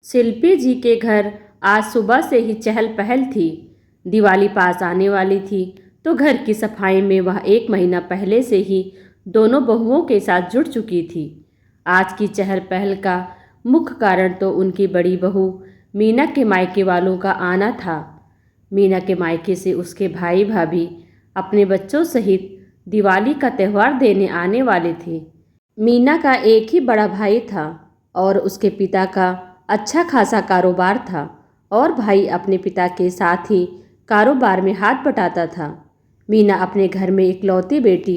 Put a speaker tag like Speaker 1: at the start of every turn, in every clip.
Speaker 1: शिल्पी जी के घर आज सुबह से ही चहल पहल थी। दिवाली पास आने वाली थी तो घर की सफाई में वह 1 महीना पहले से ही दोनों बहुओं के साथ जुट चुकी थी। आज की चहल पहल का मुख्य कारण तो उनकी बड़ी बहू मीना के मायके वालों का आना था। मीना के मायके से उसके भाई भाभी अपने बच्चों सहित दिवाली का त्यौहार देने आने वाले थे। मीना का एक ही बड़ा भाई था और उसके पिता का अच्छा खासा कारोबार था और भाई अपने पिता के साथ ही कारोबार में हाथ बटाता था। मीना अपने घर में इकलौती बेटी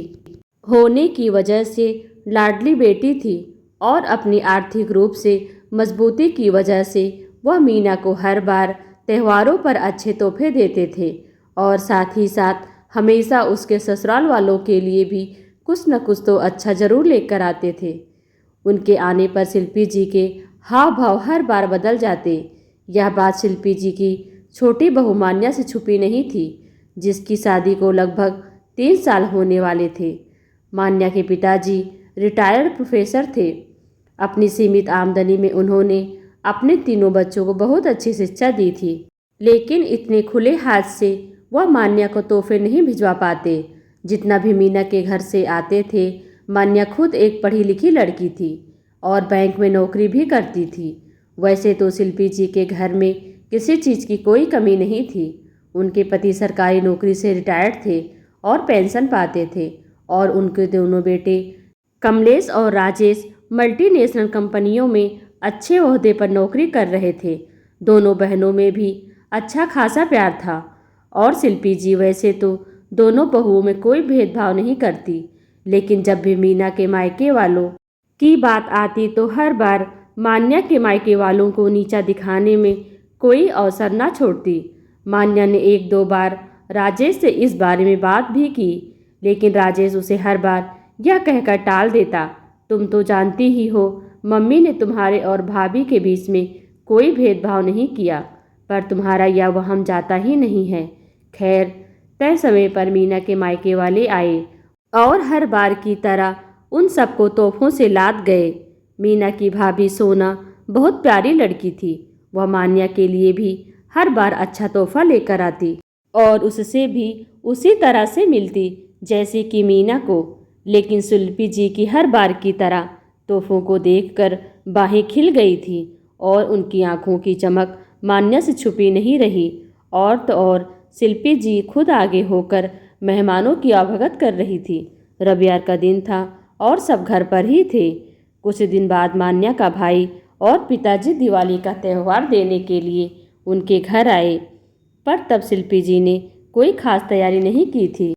Speaker 1: होने की वजह से लाडली बेटी थी और अपनी आर्थिक रूप से मजबूती की वजह से वह मीना को हर बार त्योहारों पर अच्छे तोहफे देते थे और साथ ही साथ हमेशा उसके ससुराल वालों के लिए भी कुछ न कुछ तो अच्छा जरूर लेकर आते थे। उनके आने पर शिल्पी जी के हाव भाव हर बार बदल जाते। यह बात शिल्पी जी की छोटी बहू मान्या से छुपी नहीं थी, जिसकी शादी को लगभग 3 साल होने वाले थे। मान्या के पिताजी रिटायर्ड प्रोफेसर थे। अपनी सीमित आमदनी में उन्होंने अपने तीनों बच्चों को बहुत अच्छी शिक्षा दी थी, लेकिन इतने खुले हाथ से वह मान्या को तोहफे नहीं भिजवा पाते जितना भी मीना के घर से आते थे। मान्या खुद एक पढ़ी लिखी लड़की थी और बैंक में नौकरी भी करती थी। वैसे तो शिल्पी जी के घर में किसी चीज़ की कोई कमी नहीं थी। उनके पति सरकारी नौकरी से रिटायर्ड थे और पेंशन पाते थे और उनके दोनों बेटे कमलेश और राजेश मल्टीनेशनल कंपनियों में अच्छे ओहदे पर नौकरी कर रहे थे। दोनों बहनों में भी अच्छा खासा प्यार था और शिल्पी जी वैसे तो दोनों बहुओं में कोई भेदभाव नहीं करती, लेकिन जब भी मीना के मायके वालों की बात आती तो हर बार मान्या के मायके वालों को नीचा दिखाने में कोई अवसर न छोड़ती। मान्या ने 1-2 बार राजेश से इस बारे में बात भी की, लेकिन राजेश उसे हर बार यह कहकर टाल देता, तुम तो जानती ही हो मम्मी ने तुम्हारे और भाभी के बीच में कोई भेदभाव नहीं किया, पर तुम्हारा यह वहम जाता ही नहीं है। खैर, तय समय पर मीना के मायके वाले आए और हर बार की तरह उन सबको तोहफों से लाद गए। मीना की भाभी सोना बहुत प्यारी लड़की थी। वह मान्या के लिए भी हर बार अच्छा तोहफा लेकर आती और उससे भी उसी तरह से मिलती जैसे कि मीना को। लेकिन शिल्पी जी की हर बार की तरह तोहफों को देखकर बाहें खिल गई थी और उनकी आंखों की चमक मान्या से छुपी नहीं रही। और तो और शिल्पी जी खुद आगे होकर मेहमानों की आभगत कर रही थी। रविवार का दिन था और सब घर पर ही थे। कुछ दिन बाद मान्या का भाई और पिताजी दिवाली का त्यौहार देने के लिए उनके घर आए, पर तब शिल्पी जी ने कोई खास तैयारी नहीं की थी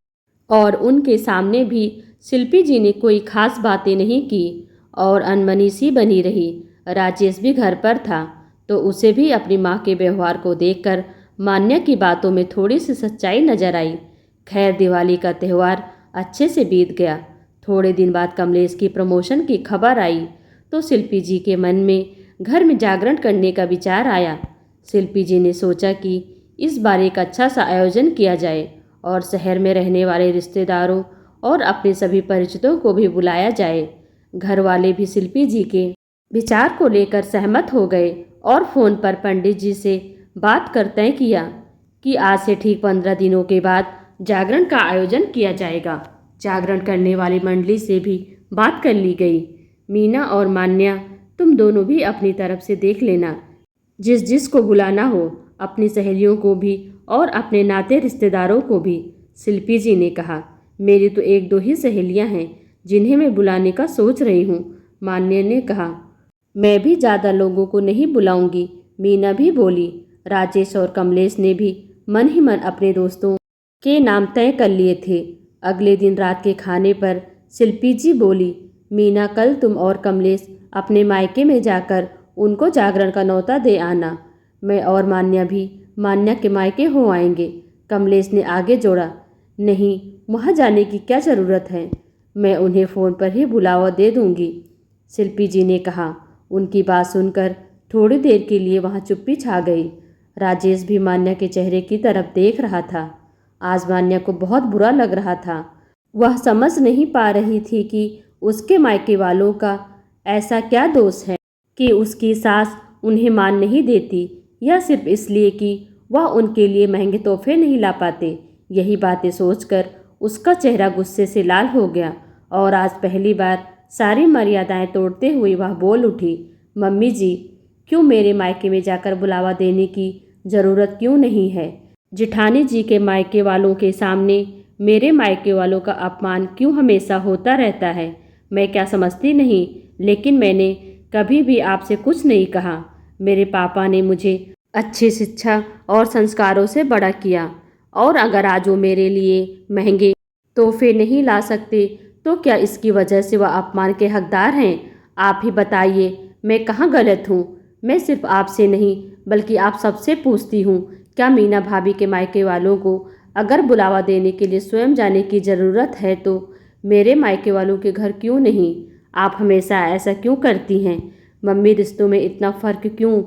Speaker 1: और उनके सामने भी शिल्पी जी ने कोई खास बातें नहीं की और अनमनी सी बनी रही। राजेश भी घर पर था तो उसे भी अपनी माँ के व्यवहार को देखकर मान्या की बातों में थोड़ी सी सच्चाई नजर आई। खैर, दिवाली का त्यौहार अच्छे से बीत गया। थोड़े दिन बाद कमलेश की प्रमोशन की खबर आई तो शिल्पी जी के मन में घर में जागरण करने का विचार आया। शिल्पी जी ने सोचा कि इस बार एक अच्छा सा आयोजन किया जाए और शहर में रहने वाले रिश्तेदारों और अपने सभी परिचितों को भी बुलाया जाए। घर वाले भी शिल्पी जी के विचार को लेकर सहमत हो गए और फोन पर पंडित जी से बात कर तय किया कि आज से ठीक 15 दिनों के बाद जागरण का आयोजन किया जाएगा। जागरण करने वाली मंडली से भी बात कर ली गई। मीना और मान्या, तुम दोनों भी अपनी तरफ से देख लेना, जिस जिस को बुलाना हो, अपनी सहेलियों को भी और अपने नाते रिश्तेदारों को भी। शिल्पी जी ने कहा, मेरी तो 1-2 ही सहेलियां हैं जिन्हें मैं बुलाने का सोच रही हूँ। मान्या ने कहा, मैं भी ज़्यादा लोगों को नहीं बुलाऊंगी। मीना भी बोली। राजेश और कमलेश ने भी मन ही मन अपने दोस्तों के नाम तय कर लिए थे। अगले दिन रात के खाने पर शिल्पी जी बोली, मीना, कल तुम और कमलेश अपने मायके में जाकर उनको जागरण का न्योता दे आना। मैं और मान्या भी मान्या के मायके हो आएंगे। कमलेश ने आगे जोड़ा, नहीं, वहाँ जाने की क्या ज़रूरत है, मैं उन्हें फ़ोन पर ही बुलावा दे दूँगी। शिल्पी जी ने कहा। उनकी बात सुनकर थोड़ी देर के लिए वहाँ चुप्पी छा गई। राजेश भी मान्या के चेहरे की तरफ देख रहा था। आज मान्या को बहुत बुरा लग रहा था। वह समझ नहीं पा रही थी कि उसके मायके वालों का ऐसा क्या दोष है कि उसकी सास उन्हें मान नहीं देती, यह सिर्फ इसलिए कि वह उनके लिए महंगे तोहफे नहीं ला पाते। यही बातें सोचकर उसका चेहरा गुस्से से लाल हो गया और आज पहली बार सारी मर्यादाएं तोड़ते हुए वह बोल उठी, मम्मी जी, क्यों मेरे मायके में जाकर बुलावा देने की ज़रूरत क्यों नहीं है? जिठानी जी के मायके वालों के सामने मेरे मायके वालों का अपमान क्यों हमेशा होता रहता है? मैं क्या समझती नहीं, लेकिन मैंने कभी भी आपसे कुछ नहीं कहा। मेरे पापा ने मुझे अच्छी शिक्षा और संस्कारों से बड़ा किया, और अगर आज वो मेरे लिए महंगे तोहफे नहीं ला सकते तो क्या इसकी वजह से वह अपमान के हकदार हैं? आप ही बताइए, मैं कहाँ गलत हूँ? मैं सिर्फ आपसे नहीं बल्कि आप सबसे पूछती हूँ, क्या मीना भाभी के मायके वालों को अगर बुलावा देने के लिए स्वयं जाने की ज़रूरत है तो मेरे मायके वालों के घर क्यों नहीं? आप हमेशा ऐसा क्यों करती हैं? मम्मी, रिश्तों में इतना फ़र्क क्यों?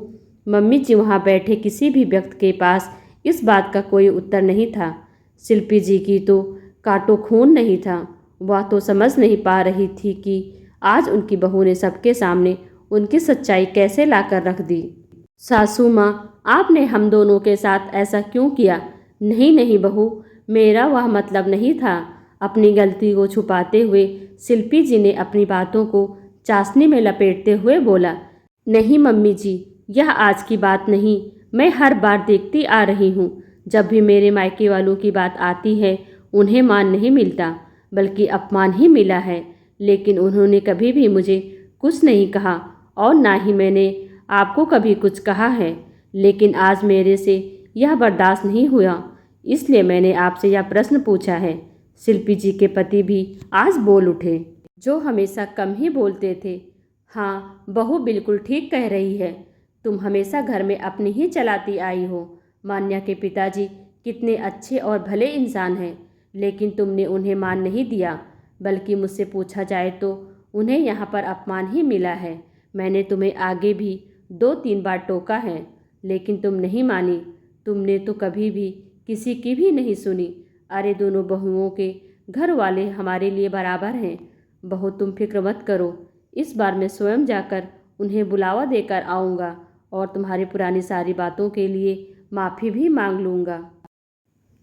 Speaker 1: मम्मी जी, वहाँ बैठे किसी भी व्यक्ति के पास इस बात का कोई उत्तर नहीं था। शिल्पी जी की तो काटो खून नहीं था। वह तो समझ नहीं पा रही थी कि आज उनकी बहू ने सबके सामने उनकी सच्चाई कैसे लाकर रख दी। सासू माँ, आपने हम दोनों के साथ ऐसा क्यों किया? नहीं नहीं बहू, मेरा वह मतलब नहीं था। अपनी गलती को छुपाते हुए शिल्पी जी ने अपनी बातों को चाशनी में लपेटते हुए बोला, नहीं मम्मी जी, यह आज की बात नहीं। मैं हर बार देखती आ रही हूँ, जब भी मेरे मायके वालों की बात आती है उन्हें मान नहीं मिलता बल्कि अपमान ही मिला है। लेकिन उन्होंने कभी भी मुझे कुछ नहीं कहा और ना ही मैंने आपको कभी कुछ कहा है। लेकिन आज मेरे से यह बर्दाश्त नहीं हुआ, इसलिए मैंने आपसे यह प्रश्न पूछा है। शिल्पी जी के पति भी आज बोल उठे, जो हमेशा कम ही बोलते थे। हाँ, बहू बिल्कुल ठीक कह रही है। तुम हमेशा घर में अपनी ही चलाती आई हो। मान्या के पिताजी कितने अच्छे और भले इंसान हैं, लेकिन तुमने उन्हें मान नहीं दिया, बल्कि मुझसे पूछा जाए तो उन्हें यहाँ पर अपमान ही मिला है। मैंने तुम्हें आगे भी 2-3 बार टोका है, लेकिन तुम नहीं मानी। तुमने तो कभी भी किसी की भी नहीं सुनी। अरे, दोनों बहुओं के घर वाले हमारे लिए बराबर हैं। बहू, तुम फिक्र मत करो, इस बार मैं स्वयं जाकर उन्हें बुलावा देकर आऊँगा और तुम्हारी पुरानी सारी बातों के लिए माफ़ी भी मांग लूँगा।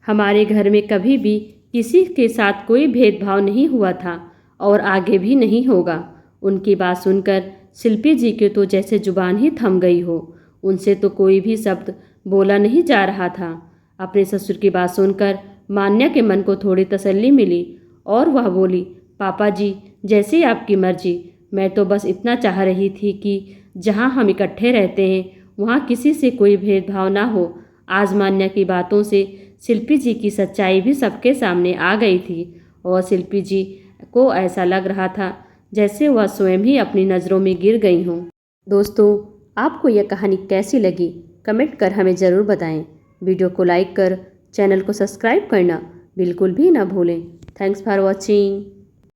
Speaker 1: हमारे घर में कभी भी किसी के साथ कोई भेदभाव नहीं हुआ था और आगे भी नहीं होगा। उनकी बात सुनकर शिल्पी जी की तो जैसे जुबान ही थम गई हो। उनसे तो कोई भी शब्द बोला नहीं जा रहा था। अपने ससुर की बात सुनकर मान्या के मन को थोड़ी तसल्ली मिली और वह बोली, पापा जी, जैसी आपकी मर्जी। मैं तो बस इतना चाह रही थी कि जहाँ हम इकट्ठे रहते हैं वहाँ किसी से कोई भेदभाव ना हो। आज मान्या की बातों से शिल्पी जी की सच्चाई भी सबके सामने आ गई थी और शिल्पी जी को ऐसा लग रहा था जैसे वह स्वयं ही अपनी नज़रों में गिर गई हों। दोस्तों, आपको यह कहानी कैसी लगी? कमेंट कर हमें ज़रूर बताएं। वीडियो को लाइक कर चैनल को सब्सक्राइब करना बिल्कुल भी ना भूलें। Thanks for watching.